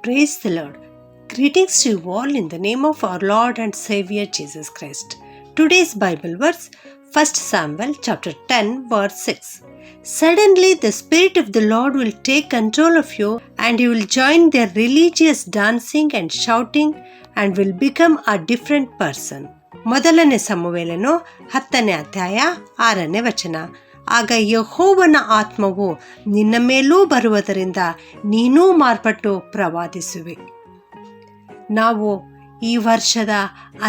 Praise the Lord. Greetings to you all in the name of our Lord and Savior Jesus Christ. Today's Bible verse, 1 Samuel chapter 10 verse 6. Suddenly the Spirit of the Lord will take control of you and you will join their religious dancing and shouting and will become a different person. ಮೊದಲನೇ ಸಮುವೇಲನು 10ನೇ ಅಧ್ಯಾಯ 6ನೇ ವಚನ. ಆಗ ಯೆಹೋವನ ಆತ್ಮವು ನಿನ್ನ ಮೇಲೂ ಬರುವುದರಿಂದ ನೀನೂ ಮಾರ್ಪಟ್ಟು ಪ್ರವಾದಿಸುವೆ. ನಾವು ಈ ವರ್ಷದ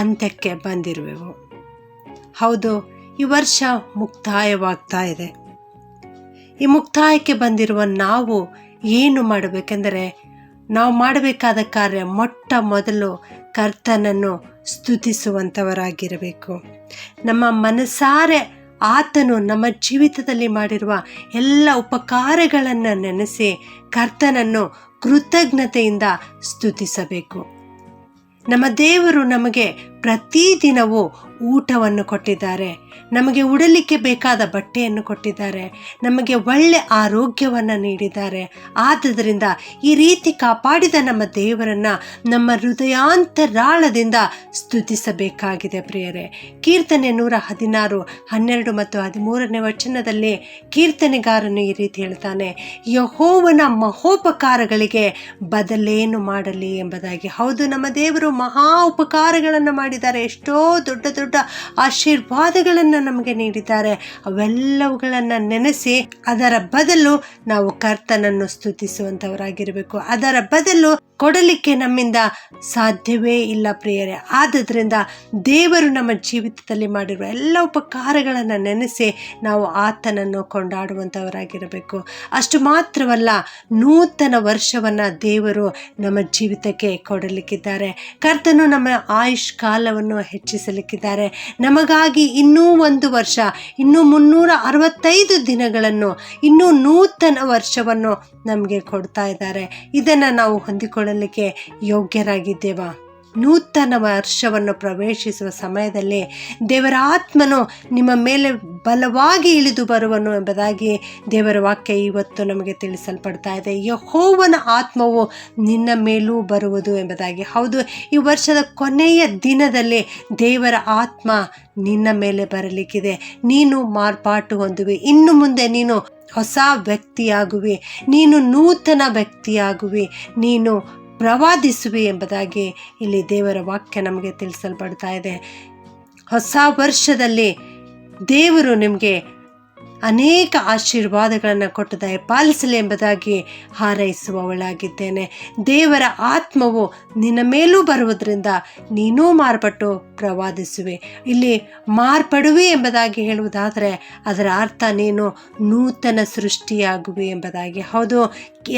ಅಂತ್ಯಕ್ಕೆ ಬಂದಿರುವೆವು. ಹೌದು, ಈ ವರ್ಷ ಮುಕ್ತಾಯವಾಗ್ತಾ ಇದೆ. ಈ ಮುಕ್ತಾಯಕ್ಕೆ ಬಂದಿರುವ ನಾವು ಏನು ಮಾಡಬೇಕೆಂದರೆ, ನಾವು ಮಾಡಬೇಕಾದ ಕಾರ್ಯ ಮೊಟ್ಟ ಮೊದಲು ಕರ್ತನನ್ನು ಸ್ತುತಿಸುವಂಥವರಾಗಿರಬೇಕು. ನಮ್ಮ ಮನಸಾರೆ ಆತನು ನಮ್ಮ ಜೀವಿತದಲ್ಲಿ ಮಾಡಿರುವ ಎಲ್ಲ ಉಪಕಾರಗಳನ್ನು ನೆನೆಸಿ ಕರ್ತನನ್ನು ಕೃತಜ್ಞತೆಯಿಂದ ಸ್ತುತಿಸಬೇಕು. ನಮ್ಮ ದೇವರು ನಮಗೆ ಪ್ರತಿದಿನವೂ ಊಟವನ್ನು ಕೊಟ್ಟಿದ್ದಾರೆ, ನಮಗೆ ಉಡಲಿಕ್ಕೆ ಬೇಕಾದ ಬಟ್ಟೆಯನ್ನು ಕೊಟ್ಟಿದ್ದಾರೆ, ನಮಗೆ ಒಳ್ಳೆ ಆರೋಗ್ಯವನ್ನು ನೀಡಿದ್ದಾರೆ. ಆದ್ದರಿಂದ ಈ ರೀತಿ ಕಾಪಾಡಿದ ನಮ್ಮ ದೇವರನ್ನು ನಮ್ಮ ಹೃದಯಾಂತರಾಳದಿಂದ ಸ್ತುತಿಸಬೇಕಾಗಿದೆ ಪ್ರಿಯರೇ. ಕೀರ್ತನೆ 116, 12 ಮತ್ತು 13ನೇ ವಚನದಲ್ಲಿ ಕೀರ್ತನೆಗಾರನು ಈ ರೀತಿ ಹೇಳ್ತಾನೆ, ಯೆಹೋವನ ಮಹೋಪಕಾರಗಳಿಗೆ ಬದಲೇನು ಮಾಡಲಿ ಎಂಬುದಾಗಿ. ಹೌದು, ನಮ್ಮ ದೇವರು ಮಹಾ ಉಪಕಾರಗಳನ್ನು ಮಾಡಿದ್ದಾರೆ, ಎಷ್ಟೋ ದೊಡ್ಡ ದೊಡ್ಡ ಆಶೀರ್ವಾದಗಳನ್ನು ನಮಗೆ ನೀಡಿದ್ದಾರೆ. ಅವೆಲ್ಲವುಗಳನ್ನು ನೆನೆಸಿ ಅದರ ಬದಲು ನಾವು ಕರ್ತನನ್ನು ಸ್ತುತಿಸುವಂಥವರಾಗಿರಬೇಕು. ಅದರ ಬದಲು ಕೊಡಲಿಕ್ಕೆ ನಮ್ಮಿಂದ ಸಾಧ್ಯವೇ ಇಲ್ಲ ಪ್ರಿಯರೇ. ಆದ್ದರಿಂದ ದೇವರು ನಮ್ಮ ಜೀವಿತದಲ್ಲಿ ಮಾಡಿರುವ ಎಲ್ಲ ಉಪಕಾರಗಳನ್ನು ನೆನೆಸಿ ನಾವು ಆತನನ್ನು ಕೊಂಡಾಡುವಂಥವರಾಗಿರಬೇಕು. ಅಷ್ಟು ಮಾತ್ರವಲ್ಲ, ನೂತನ ವರ್ಷವನ್ನು ದೇವರು ನಮ್ಮ ಜೀವಿತಕ್ಕೆ ಕೊಡಲಿಕ್ಕಿದ್ದಾರೆ. ಕರ್ತನು ನಮ್ಮ ಆಯುಷ್ ಕಾಲವನ್ನು ಹೆಚ್ಚಿಸಲಿಕ್ಕಿದ್ದಾರೆ. ನಮಗಾಗಿ ಇನ್ನೂ 1 ವರ್ಷ, ಇನ್ನೂ 365 ದಿನಗಳನ್ನು, ಇನ್ನೂ ನೂತನ ವರ್ಷವನ್ನು ನಮಗೆ ಕೊಡ್ತಾ ಇದ್ದಾರೆ. ಇದನ್ನು ನಾವು ಹೊಂದಿಕೊಳ್ಳಲಿಕ್ಕೆ ಯೋಗ್ಯರಾಗಿದ್ದೇವಾ? ನೂತನ ವರ್ಷವನ್ನು ಪ್ರವೇಶಿಸುವ ಸಮಯದಲ್ಲಿ ದೇವರ ಆತ್ಮನು ನಿಮ್ಮ ಮೇಲೆ ಬಲವಾಗಿ ಇಳಿದು ಬರುವನು ಎಂಬುದಾಗಿ ದೇವರ ವಾಕ್ಯ ಇವತ್ತು ನಮಗೆ ತಿಳಿಸಲ್ಪಡ್ತಾ ಇದೆ. ಯೆಹೋವನ ಆತ್ಮವು ನಿನ್ನ ಮೇಲೂ ಬರುವುದು ಎಂಬುದಾಗಿ. ಹೌದು, ಈ ವರ್ಷದ ಕೊನೆಯ ದಿನದಲ್ಲಿ ದೇವರ ಆತ್ಮ ನಿನ್ನ ಮೇಲೆ ಬರಲಿಕ್ಕಿದೆ. ನೀನು ಮಾರ್ಪಾಟು ಹೊಂದುವೆ. ಇನ್ನು ಮುಂದೆ ನೀನು ಹೊಸ ವ್ಯಕ್ತಿಯಾಗುವೆ, ನೀನು ನೂತನ ವ್ಯಕ್ತಿಯಾಗುವೆ, ನೀನು ಪ್ರವಾದಿಸುವೆ ಎಂಬುದಾಗಿ ಇಲ್ಲಿ ದೇವರ ವಾಕ್ಯ ನಮಗೆ ತಿಳಿಸಲ್ಪಡ್ತಾ ಇದೆ. ಹೊಸ ವರ್ಷದಲ್ಲಿ ದೇವರು ನಿಮಗೆ ಅನೇಕ ಆಶೀರ್ವಾದಗಳನ್ನು ಕೊಟ್ಟು ದಯಪಾಲಿಸಲಿ ಎಂಬುದಾಗಿ ಹಾರೈಸುವವಳಾಗಿದ್ದೇನೆ. ದೇವರ ಆತ್ಮವು ನಿನ್ನ ಮೇಲೂ ಬರುವುದರಿಂದ ನೀನೂ ಮಾರ್ಪಟ್ಟು ಪ್ರವಾದಿಸುವೆ. ಇಲ್ಲಿ ಮಾರ್ಪಡುವೆ ಎಂಬುದಾಗಿ ಹೇಳುವುದಾದರೆ ಅದರ ಅರ್ಥ ನೀನು ನೂತನ ಸೃಷ್ಟಿಯಾಗುವೆ ಎಂಬುದಾಗಿ. ಹೌದು,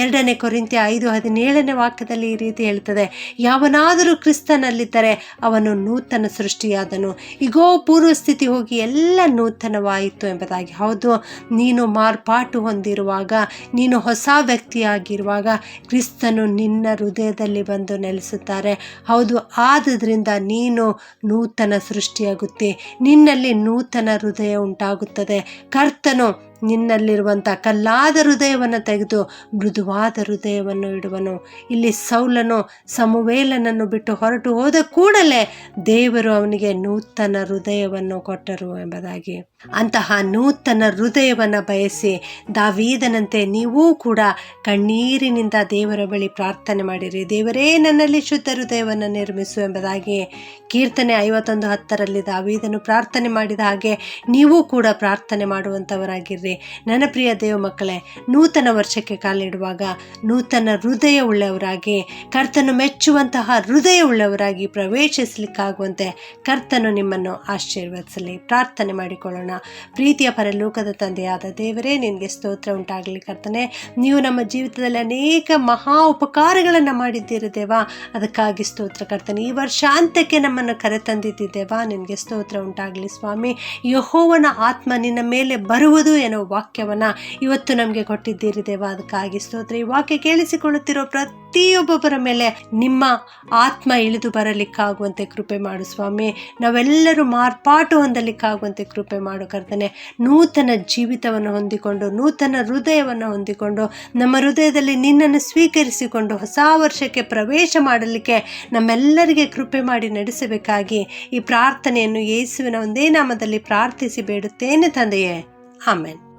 2 ಕೊರಿಂಥ್ಯ 5:17ನೇ ವಾಕ್ಯದಲ್ಲಿ ಈ ರೀತಿ ಹೇಳ್ತದೆ, ಯಾವನಾದರೂ ಕ್ರಿಸ್ತನಲ್ಲಿದ್ದರೆ ಅವನು ನೂತನ ಸೃಷ್ಟಿಯಾದನು, ಈಗೋ ಪೂರ್ವಸ್ಥಿತಿ ಹೋಗಿ ಎಲ್ಲ ನೂತನವಾಯಿತು ಎಂಬುದಾಗಿ. ಹೌದು, ನೀನು ಮಾರ್ಪಾಟು ಹೊಂದಿರುವಾಗ, ನೀನು ಹೊಸ ವ್ಯಕ್ತಿಯಾಗಿರುವಾಗ ಕ್ರಿಸ್ತನು ನಿನ್ನ ಹೃದಯದಲ್ಲಿ ಬಂದು ನೆಲೆಸುತ್ತಾರೆ. ಹೌದು, ಆದ್ದರಿಂದ ನೀನು ನೂತನ ಸೃಷ್ಟಿಯಾಗುತ್ತೆ, ನಿನ್ನಲ್ಲಿ ನೂತನ ಹೃದಯ ಉಂಟಾಗುತ್ತದೆ. ಕರ್ತನು ನಿನ್ನಲ್ಲಿರುವಂಥ ಕಲ್ಲಾದ ಹೃದಯವನ್ನು ತೆಗೆದು ಮೃದುವಾದ ಹೃದಯವನ್ನು ಇಡುವನು. ಇಲ್ಲಿ ಸೌಲನು ಸಮುವೇಲನನ್ನು ಬಿಟ್ಟು ಹೊರಟು ಹೋದ ಕೂಡಲೇ ದೇವರು ಅವನಿಗೆ ನೂತನ ಹೃದಯವನ್ನು ಕೊಟ್ಟರು ಎಂಬುದಾಗಿ. ಅಂತಹ ನೂತನ ಹೃದಯವನ್ನು ಬಯಸಿ ದಾವೀದನಂತೆ ನೀವೂ ಕೂಡ ಕಣ್ಣೀರಿನಿಂದ ದೇವರ ಬಳಿ ಪ್ರಾರ್ಥನೆ ಮಾಡಿರಿ. ದೇವರೇ, ನನ್ನಲ್ಲಿ ಶುದ್ಧ ಹೃದಯವನ್ನು ನಿರ್ಮಿಸು ಎಂಬುದಾಗಿ ಕೀರ್ತನೆ 51:10ರಲ್ಲಿ ದಾವೀದನು ಪ್ರಾರ್ಥನೆ ಮಾಡಿದ ಹಾಗೆ ನೀವು ಕೂಡ ಪ್ರಾರ್ಥನೆ ಮಾಡುವಂಥವರಾಗಿರ್ರಿ. ನನ್ನ ಪ್ರಿಯ ದೇವ ಮಕ್ಕಳೇ, ನೂತನ ವರ್ಷಕ್ಕೆ ಕಾಲಿಡುವಾಗ ನೂತನ ಹೃದಯ ಉಳ್ಳವರಾಗಿ, ಕರ್ತನು ಮೆಚ್ಚುವಂತಹ ಹೃದಯ ಉಳ್ಳವರಾಗಿ ಪ್ರವೇಶಿಸಲಿಕ್ಕಾಗುವಂತೆ ಕರ್ತನು ನಿಮ್ಮನ್ನು ಆಶೀರ್ವದಿಸಲಿ. ಪ್ರಾರ್ಥನೆ ಮಾಡಿಕೊಳ್ಳೋಣ. ಪ್ರೀತಿಯ ಪರಲೋಕದ ತಂದೆಯಾದ ದೇವರೇ, ನಿನಗೆ ಸ್ತೋತ್ರ ಉಂಟಾಗಲಿ. ಕರ್ತನೆ, ನೀವು ನಮ್ಮ ಜೀವಿತದಲ್ಲಿ ಅನೇಕ ಮಹಾ ಉಪಕಾರಗಳನ್ನು ಮಾಡಿದ್ದೀರಿ ದೇವಾ, ಅದಕ್ಕಾಗಿ ಸ್ತೋತ್ರ. ಕರ್ತನೆ, ಈ ವರ್ಷಾಂತ್ಯಕ್ಕೆ ನಮ್ಮನ್ನು ಕರೆತಂದಿದ್ದೇವಾ, ನಿನಗೆ ಸ್ತೋತ್ರ ಉಂಟಾಗಲಿ ಸ್ವಾಮಿ. ಯೆಹೋವನ ಆತ್ಮ ನಿನ್ನ ಮೇಲೆ ಬರುವುದು ಎನ್ನುವ ವಾಕ್ಯವನ್ನು ಇವತ್ತು ನಮಗೆ ಕೊಟ್ಟಿದ್ದೀರಿ ದೇವ, ಅದಕ್ಕಾಗಿ ಸ್ತೋತ್ರ. ಈ ವಾಕ್ಯ ಕೇಳಿಸಿಕೊಳ್ಳುತ್ತಿರೋ ಪ್ರತಿಯೊಬ್ಬೊಬ್ಬರ ಮೇಲೆ ನಿಮ್ಮ ಆತ್ಮ ಇಳಿದು ಬರಲಿಕ್ಕಾಗುವಂತೆ ಕೃಪೆ ಮಾಡು ಸ್ವಾಮಿ. ನಾವೆಲ್ಲರೂ ಮಾರ್ಪಾಟು ಹೊಂದಲಿಕ್ಕಾಗುವಂತೆ ಕೃಪೆ ಮಾಡು ಕರ್ತನೆ. ನೂತನ ಜೀವಿತವನ್ನು ಹೊಂದಿಕೊಂಡು, ನೂತನ ಹೃದಯವನ್ನು ಹೊಂದಿಕೊಂಡು, ನಮ್ಮ ಹೃದಯದಲ್ಲಿ ನಿನ್ನನ್ನು ಸ್ವೀಕರಿಸಿಕೊಂಡು ಹೊಸ ವರ್ಷಕ್ಕೆ ಪ್ರವೇಶ ಮಾಡಲಿಕ್ಕೆ ನಮ್ಮೆಲ್ಲರಿಗೆ ಕೃಪೆ ಮಾಡಿ ನಡೆಸಬೇಕಾಗಿ ಈ ಪ್ರಾರ್ಥನೆಯನ್ನು ಯೇಸುವಿನ ಒಂದೇ ನಾಮದಲ್ಲಿ ಪ್ರಾರ್ಥಿಸಿ ಬೇಡುತ್ತೇನೆ ತಂದೆಯೇ, ಆಮೆನ್.